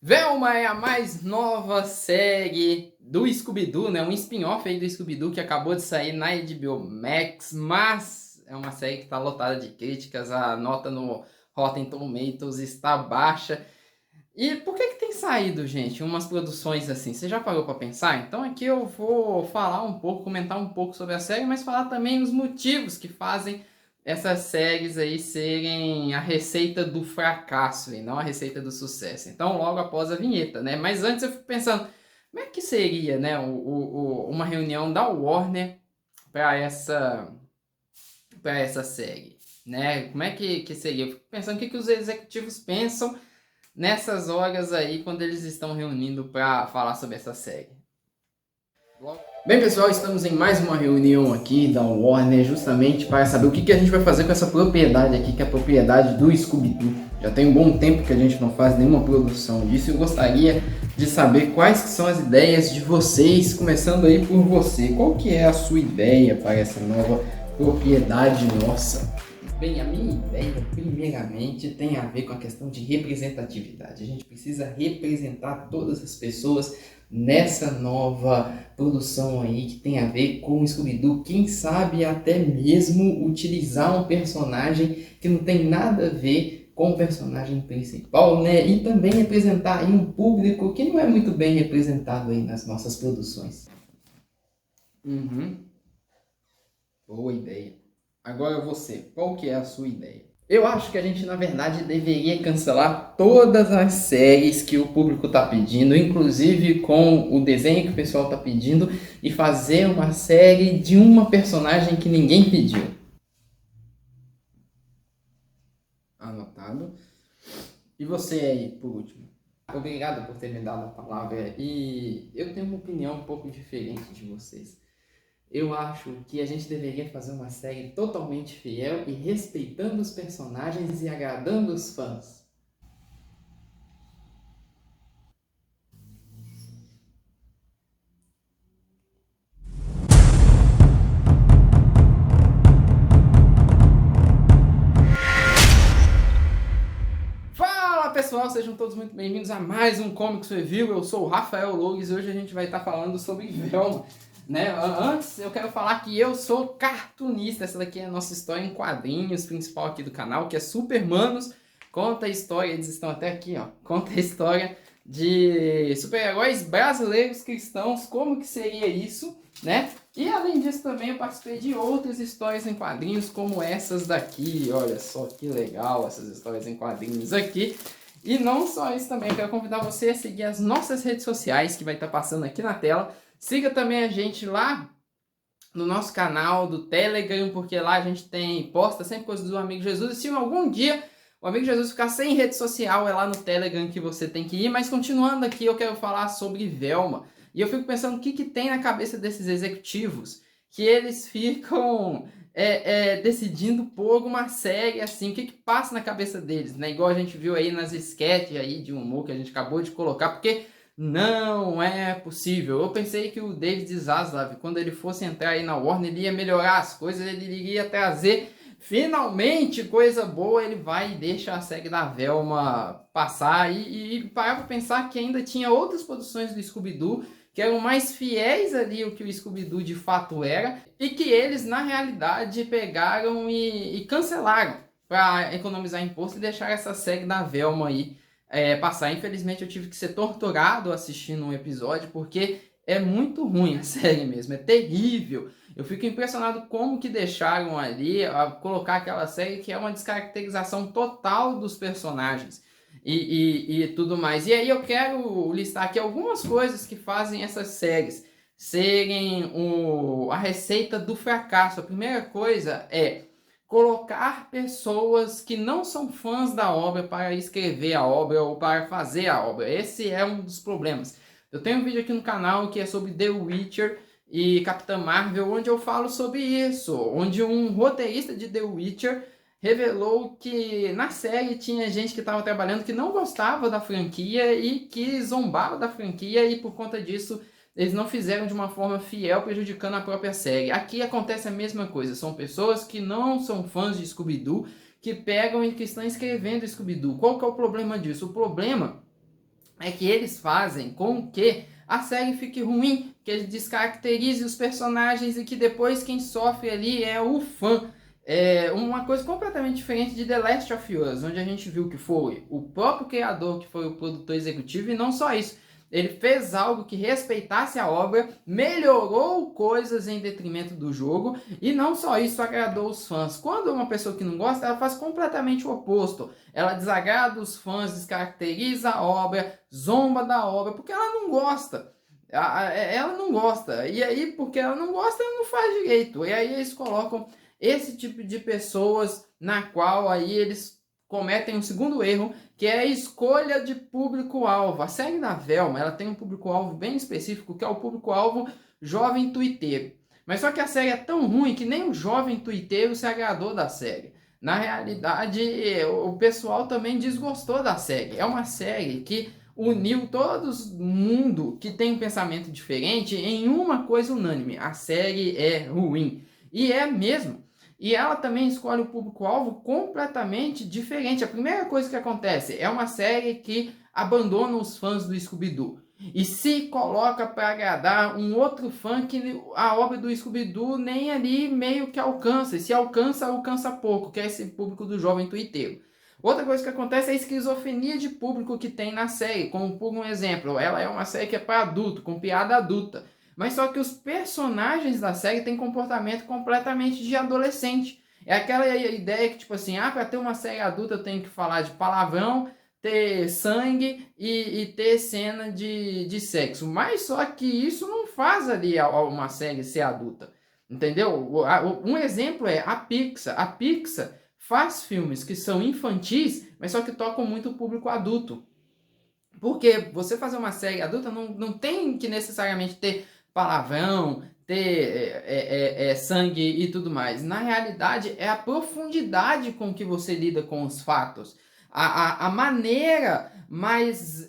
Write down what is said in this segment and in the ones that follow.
Velma é a mais nova série do Scooby-Doo, né? Um spin-off aí do Scooby-Doo que acabou de sair na HBO Max, mas é uma série que está lotada de críticas, a nota no Rotten Tomatoes está baixa. E por que tem saído, gente, umas produções assim? Você já parou para pensar? Então aqui eu vou falar um pouco, comentar um pouco sobre a série, mas falar também os motivos que fazem essas séries aí serem a receita do fracasso e não a receita do sucesso. Então logo após a vinheta, né? Mas antes eu fico pensando, como é que seria, né, uma reunião da Warner para essa série, né? Como é que seria? Eu fico pensando o que os executivos pensam nessas horas aí, quando eles estão reunindo para falar sobre essa série. Bem, pessoal, estamos em mais uma reunião aqui da Warner, justamente para saber o que a gente vai fazer com essa propriedade aqui, que é a propriedade do Scooby-Doo. Já tem um bom tempo que a gente não faz nenhuma produção disso e eu gostaria de saber quais que são as ideias de vocês, começando aí por você. Qual que é a sua ideia para essa nova propriedade nossa? Bem, a minha ideia, primeiramente, tem a ver com a questão de representatividade. A gente precisa representar todas as pessoas nessa nova produção aí que tem a ver com o Scooby-Doo. Quem sabe até mesmo utilizar um personagem que não tem nada a ver com o personagem principal, né? E também representar aí um público que não é muito bem representado aí nas nossas produções. Boa ideia. Agora você, qual que é a sua ideia? Eu acho que a gente, na verdade, deveria cancelar todas as séries que o público está pedindo, inclusive com o desenho que o pessoal está pedindo, e fazer uma série de uma personagem que ninguém pediu. Anotado. E você aí, por último? Obrigado por ter me dado a palavra. E eu tenho uma opinião um pouco diferente de vocês. Eu acho que a gente deveria fazer uma série totalmente fiel e respeitando os personagens e agradando os fãs. Fala pessoal, sejam todos muito bem-vindos a mais um Comics Review. Eu sou o Rafael Loures e hoje a gente vai estar falando sobre Velma. Né? Antes eu quero falar que eu sou cartunista. Essa daqui é a nossa história em quadrinhos principal aqui do canal, que é Supermanos. Conta a história, eles estão até aqui, ó. Conta a história de super-heróis brasileiros cristãos, como que seria isso, né? E além disso também eu participei de outras histórias em quadrinhos como essas daqui. Olha só que legal essas histórias em quadrinhos aqui. E não só isso também, eu quero convidar você a seguir as nossas redes sociais que vai estar passando aqui na tela. Siga também a gente lá no nosso canal do Telegram, porque lá a gente posta sempre coisas do Amigo Jesus. E se algum dia o Amigo Jesus ficar sem rede social, é lá no Telegram que você tem que ir. Mas continuando aqui, eu quero falar sobre Velma. E eu fico pensando o que tem na cabeça desses executivos, que eles ficam decidindo por uma série assim, o que passa na cabeça deles, né? Igual a gente viu aí nas sketches aí de humor que a gente acabou de colocar, porque não é possível. Eu pensei que o David Zaslav, quando ele fosse entrar aí na Warner, ele ia melhorar as coisas, ele iria trazer finalmente coisa boa. Ele vai e deixa a série da Velma passar e parar para pensar que ainda tinha outras produções do Scooby-Doo que eram mais fiéis ali ao que o Scooby-Doo de fato era e que eles na realidade pegaram e cancelaram para economizar imposto e deixar essa série da Velma aí passar. Infelizmente eu tive que ser torturado assistindo um episódio, porque é muito ruim a série mesmo, é terrível. Eu fico impressionado como que deixaram ali colocar aquela série que é uma descaracterização total dos personagens e tudo mais. E aí eu quero listar aqui algumas coisas que fazem essas séries serem a receita do fracasso. A primeira coisa é colocar pessoas que não são fãs da obra para escrever a obra ou para fazer a obra. Esse é um dos problemas. Eu tenho um vídeo aqui no canal que é sobre The Witcher e Capitã Marvel, onde eu falo sobre isso, onde um roteirista de The Witcher revelou que na série tinha gente que estava trabalhando que não gostava da franquia e que zombava da franquia, e por conta disso eles não fizeram de uma forma fiel, prejudicando a própria série. Aqui acontece a mesma coisa. São pessoas que não são fãs de Scooby-Doo, que pegam e que estão escrevendo Scooby-Doo. Qual que é o problema disso? O problema é que eles fazem com que a série fique ruim, que ele descaracterize os personagens e que depois quem sofre ali é o fã. É uma coisa completamente diferente de The Last of Us, onde a gente viu que foi o próprio criador que foi o produtor executivo, e não só isso. Ele fez algo que respeitasse a obra, melhorou coisas em detrimento do jogo, e não só isso agradou os fãs. Quando uma pessoa que não gosta, ela faz completamente o oposto. Ela desagrada os fãs, descaracteriza a obra, zomba da obra, porque ela não gosta. Ela não gosta. E aí, porque ela não gosta, ela não faz direito. E aí eles colocam esse tipo de pessoas na qual aí eles cometem um segundo erro, que é a escolha de público-alvo. A série da Velma, ela tem um público-alvo bem específico, que é o público-alvo jovem tuiteiro. Mas só que a série é tão ruim que nem o jovem tuiteiro se agradou da série. Na realidade, o pessoal também desgostou da série. É uma série que uniu todo mundo que tem um pensamento diferente em uma coisa unânime. A série é ruim. E é mesmo. E ela também escolhe o público-alvo completamente diferente. A primeira coisa que acontece é uma série que abandona os fãs do Scooby-Doo e se coloca para agradar um outro fã que a obra do Scooby-Doo nem ali meio que alcança. E se alcança, alcança pouco, que é esse público do jovem tuiteiro. Outra coisa que acontece é a esquizofrenia de público que tem na série. Como por um exemplo, ela é uma série que é para adulto, com piada adulta. Mas só que os personagens da série têm comportamento completamente de adolescente. É aquela ideia que, tipo assim, para ter uma série adulta eu tenho que falar de palavrão, ter sangue e ter cena de sexo. Mas só que isso não faz ali uma série ser adulta. Entendeu? Um exemplo é a Pixar. A Pixar faz filmes que são infantis, mas só que tocam muito o público adulto. Porque você fazer uma série adulta não tem que necessariamente ter palavrão, ter sangue e tudo mais. Na realidade, é a profundidade com que você lida com os fatos. A maneira mais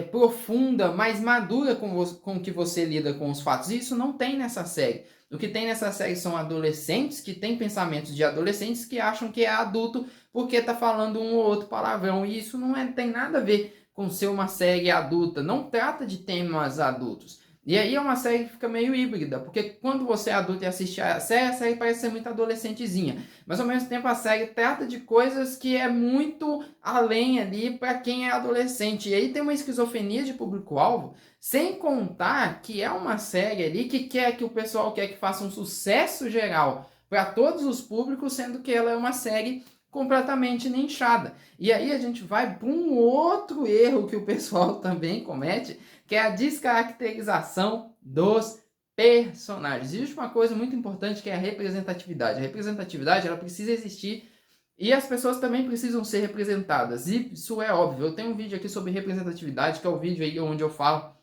profunda, mais madura com que você lida com os fatos. E isso não tem nessa série. O que tem nessa série são adolescentes que têm pensamentos de adolescentes que acham que é adulto porque tá falando um ou outro palavrão. E isso não tem nada a ver com ser uma série adulta. Não trata de temas adultos. E aí é uma série que fica meio híbrida, porque quando você é adulto e assiste a série parece ser muito adolescentezinha. Mas ao mesmo tempo a série trata de coisas que é muito além ali para quem é adolescente. E aí tem uma esquizofrenia de público-alvo, sem contar que é uma série ali que quer que o pessoal quer que faça um sucesso geral para todos os públicos, sendo que ela é uma série completamente nichada. E aí a gente vai para um outro erro que o pessoal também comete, que é a descaracterização dos personagens. Existe uma coisa muito importante que é a representatividade. A representatividade ela precisa existir e as pessoas também precisam ser representadas. E isso é óbvio. Eu tenho um vídeo aqui sobre representatividade, que é o vídeo aí onde eu falo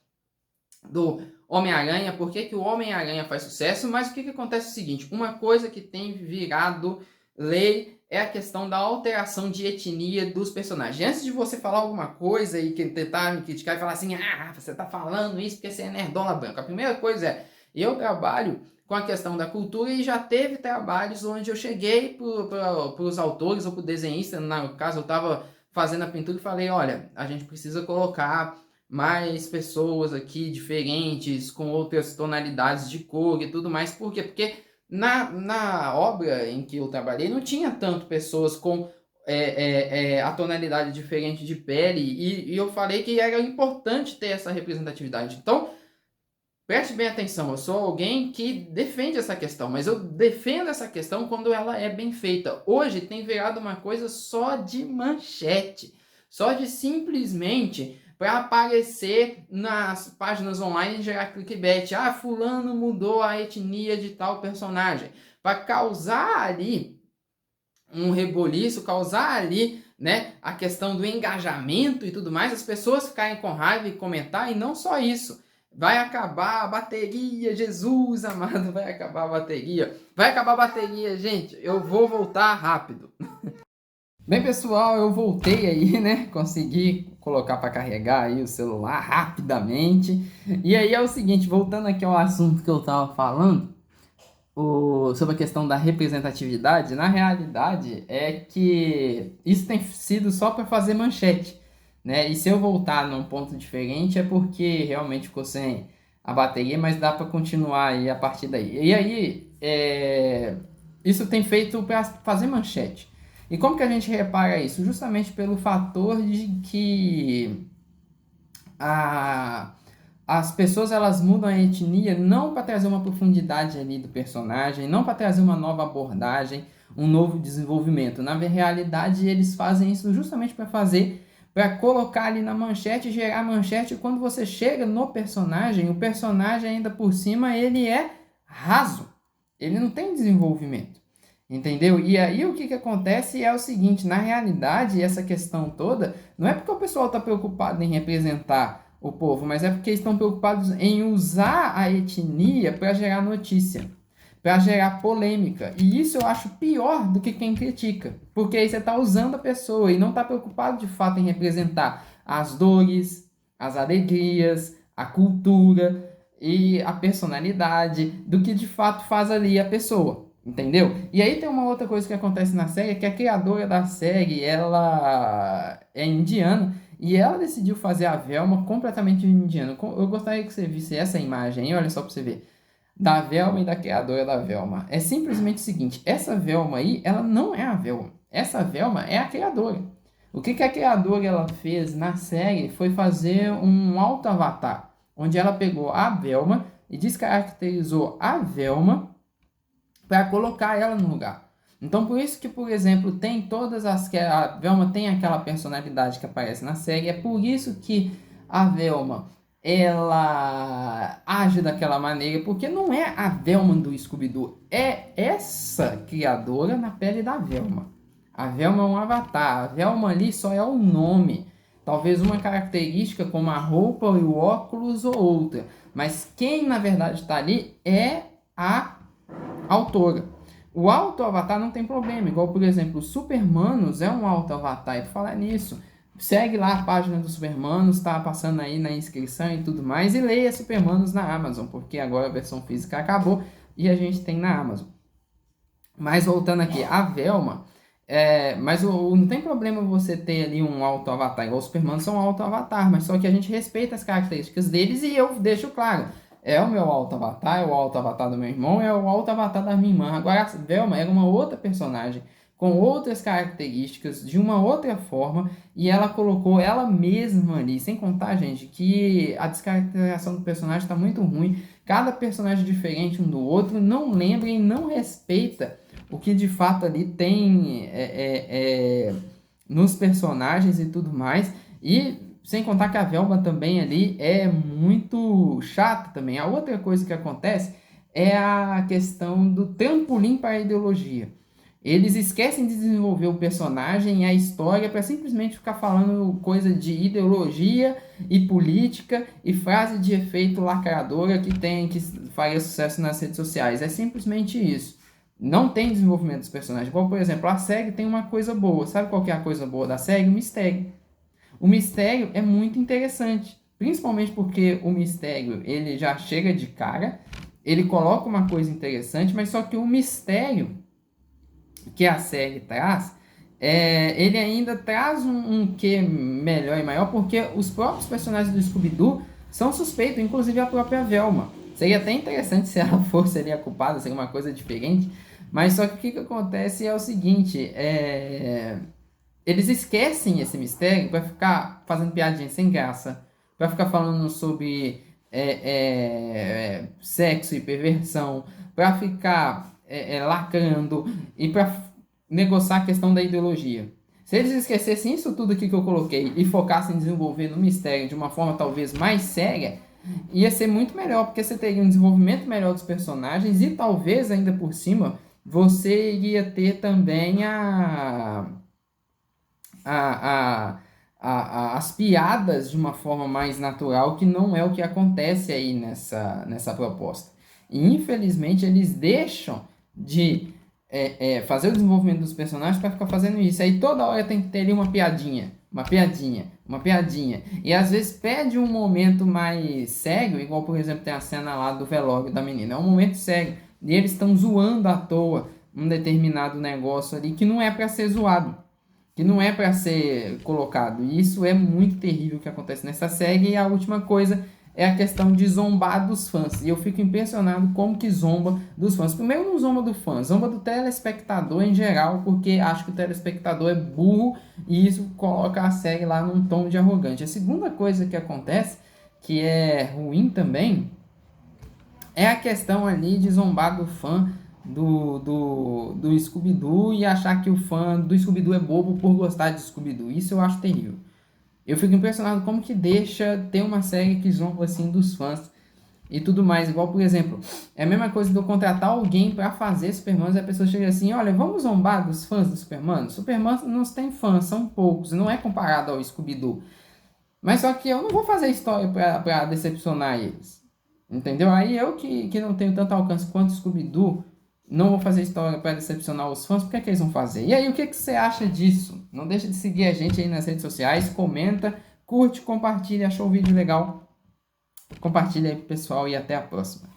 do Homem-Aranha, por que o Homem-Aranha faz sucesso, mas o que acontece é o seguinte, uma coisa que tem virado lei é a questão da alteração de etnia dos personagens. Antes de você falar alguma coisa e tentar me criticar e falar assim, você tá falando isso porque você é nerdola branca. A primeira coisa é, eu trabalho com a questão da cultura e já teve trabalhos onde eu cheguei para os autores ou para o desenhista, no caso eu estava fazendo a pintura e falei, olha, a gente precisa colocar mais pessoas aqui diferentes, com outras tonalidades de cor e tudo mais. Por quê? Porque na obra em que eu trabalhei não tinha tanto pessoas com a tonalidade diferente de pele e eu falei que era importante ter essa representatividade. Então, preste bem atenção, eu sou alguém que defende essa questão, mas eu defendo essa questão quando ela é bem feita. Hoje tem virado uma coisa só de manchete, só de simplesmente para aparecer nas páginas online e gerar clickbait. Fulano mudou a etnia de tal personagem. Para causar ali um reboliço, causar ali, né, a questão do engajamento e tudo mais, as pessoas ficarem com raiva e comentar, e não só isso. Vai acabar a bateria, Jesus amado, vai acabar a bateria. Vai acabar a bateria, gente, eu vou voltar rápido. Bem, pessoal, eu voltei aí, né? Consegui colocar para carregar aí o celular rapidamente. E aí é o seguinte, voltando aqui ao assunto que eu tava falando, sobre a questão da representatividade, na realidade é que isso tem sido só para fazer manchete, né? E se eu voltar num ponto diferente é porque realmente ficou sem a bateria, mas dá para continuar aí a partir daí. E aí, isso tem feito para fazer manchete. E como que a gente repara isso? Justamente pelo fator de que as pessoas elas mudam a etnia não para trazer uma profundidade ali do personagem, não para trazer uma nova abordagem, um novo desenvolvimento. Na realidade, eles fazem isso justamente para colocar ali na manchete, gerar manchete. Quando você chega no personagem, o personagem ainda por cima ele é raso, ele não tem desenvolvimento. Entendeu? E aí o que acontece é o seguinte, na realidade, essa questão toda, não é porque o pessoal está preocupado em representar o povo, mas é porque estão preocupados em usar a etnia para gerar notícia, para gerar polêmica. E isso eu acho pior do que quem critica, porque aí você está usando a pessoa e não está preocupado de fato em representar as dores, as alegrias, a cultura e a personalidade do que de fato faz ali a pessoa. Entendeu? E aí tem uma outra coisa que acontece na série, que a criadora da série, ela é indiana, e ela decidiu fazer a Velma completamente indiana. Eu gostaria que você visse essa imagem aí, olha só pra você ver. Da Velma e da criadora da Velma. É simplesmente o seguinte, essa Velma aí, ela não é a Velma. Essa Velma é a criadora. O que a criadora ela fez na série foi fazer um auto-avatar, onde ela pegou a Velma e descaracterizou a Velma para colocar ela no lugar. Então, por isso que, por exemplo, tem todas as... A Velma tem aquela personalidade que aparece na série. É por isso que a Velma, ela age daquela maneira. Porque não é a Velma do Scooby-Doo. É essa criadora na pele da Velma. A Velma é um avatar. A Velma ali só é o nome. Talvez uma característica como a roupa e o óculos ou outra. Mas quem, na verdade, está ali é a autora. O auto-avatar não tem problema, igual, por exemplo, o Supermanos é um auto-avatar. E por falar nisso, segue lá a página do Supermanos, tá passando aí na inscrição e tudo mais, e leia Supermanos na Amazon, porque agora a versão física acabou e a gente tem na Amazon. Mas voltando aqui, a Velma, mas não tem problema você ter ali um auto-avatar, igual os Supermanos são auto-avatar, mas só que a gente respeita as características deles e eu deixo claro. É o meu auto-avatar, é o auto-avatar do meu irmão, é o auto-avatar da minha irmã. Agora, a Velma era uma outra personagem, com outras características, de uma outra forma, e ela colocou ela mesma ali. Sem contar, gente, que a descaracterização do personagem está muito ruim. Cada personagem diferente um do outro, não lembra e não respeita o que de fato ali tem nos personagens e tudo mais. E sem contar que a Velma também ali é muito chata também. A outra coisa que acontece é a questão do trampolim para a ideologia. Eles esquecem de desenvolver o personagem e a história para simplesmente ficar falando coisa de ideologia e política e frase de efeito lacradora que faria sucesso nas redes sociais. É simplesmente isso. Não tem desenvolvimento dos personagens. Igual, por exemplo, a série tem uma coisa boa. Sabe qual que é a coisa boa da série? O mistério. O mistério é muito interessante, principalmente porque o mistério ele já chega de cara, ele coloca uma coisa interessante, mas só que o mistério que a série traz, ele ainda traz um quê melhor e maior, porque os próprios personagens do Scooby-Doo são suspeitos, inclusive a própria Velma. Seria até interessante se ela fosse ali a culpada, seria uma coisa diferente, mas só que o que acontece é o seguinte, eles esquecem esse mistério para ficar fazendo piadinha sem graça, para ficar falando sobre sexo e perversão, para ficar lacrando e para negociar a questão da ideologia. Se eles esquecessem isso tudo aqui que eu coloquei e focassem em desenvolver no mistério de uma forma talvez mais séria, ia ser muito melhor, porque você teria um desenvolvimento melhor dos personagens e talvez ainda por cima você iria ter também as piadas de uma forma mais natural, que não é o que acontece aí nessa proposta. E infelizmente eles deixam de fazer o desenvolvimento dos personagens para ficar fazendo isso. Aí toda hora tem que ter ali uma piadinha. E às vezes pede um momento mais sério, igual por exemplo tem a cena lá do velório da menina. É um momento sério. E eles estão zoando à toa um determinado negócio ali que não é para ser zoado. que não é para ser colocado. E isso é muito terrível que acontece nessa série. E a última coisa é a questão de zombar dos fãs. E eu fico impressionado como que zomba dos fãs. Primeiro, não zomba do fã, zomba do telespectador em geral, porque acho que o telespectador é burro e isso coloca a série lá num tom de arrogante. A segunda coisa que acontece, que é ruim também, é a questão ali de zombar do fã do Scooby-Doo e achar que o fã do Scooby-Doo é bobo por gostar de Scooby-Doo. Isso eu acho terrível. Eu fico impressionado como que deixa ter uma série que zomba assim dos fãs e tudo mais. Igual, por exemplo, é a mesma coisa de eu contratar alguém para fazer Superman e a pessoa chega assim, olha, vamos zombar dos fãs do Superman? Superman não tem fãs, são poucos, não é comparado ao Scooby-Doo. Mas só que eu não vou fazer história para decepcionar eles. Entendeu? Aí eu que não tenho tanto alcance quanto o Scooby-Doo, não vou fazer história para decepcionar os fãs, por que, é que eles vão fazer? E aí, o que, que você acha disso? Não deixa de seguir a gente aí nas redes sociais, comenta, curte, compartilha, achou o vídeo legal? Compartilha aí pro pessoal e até a próxima.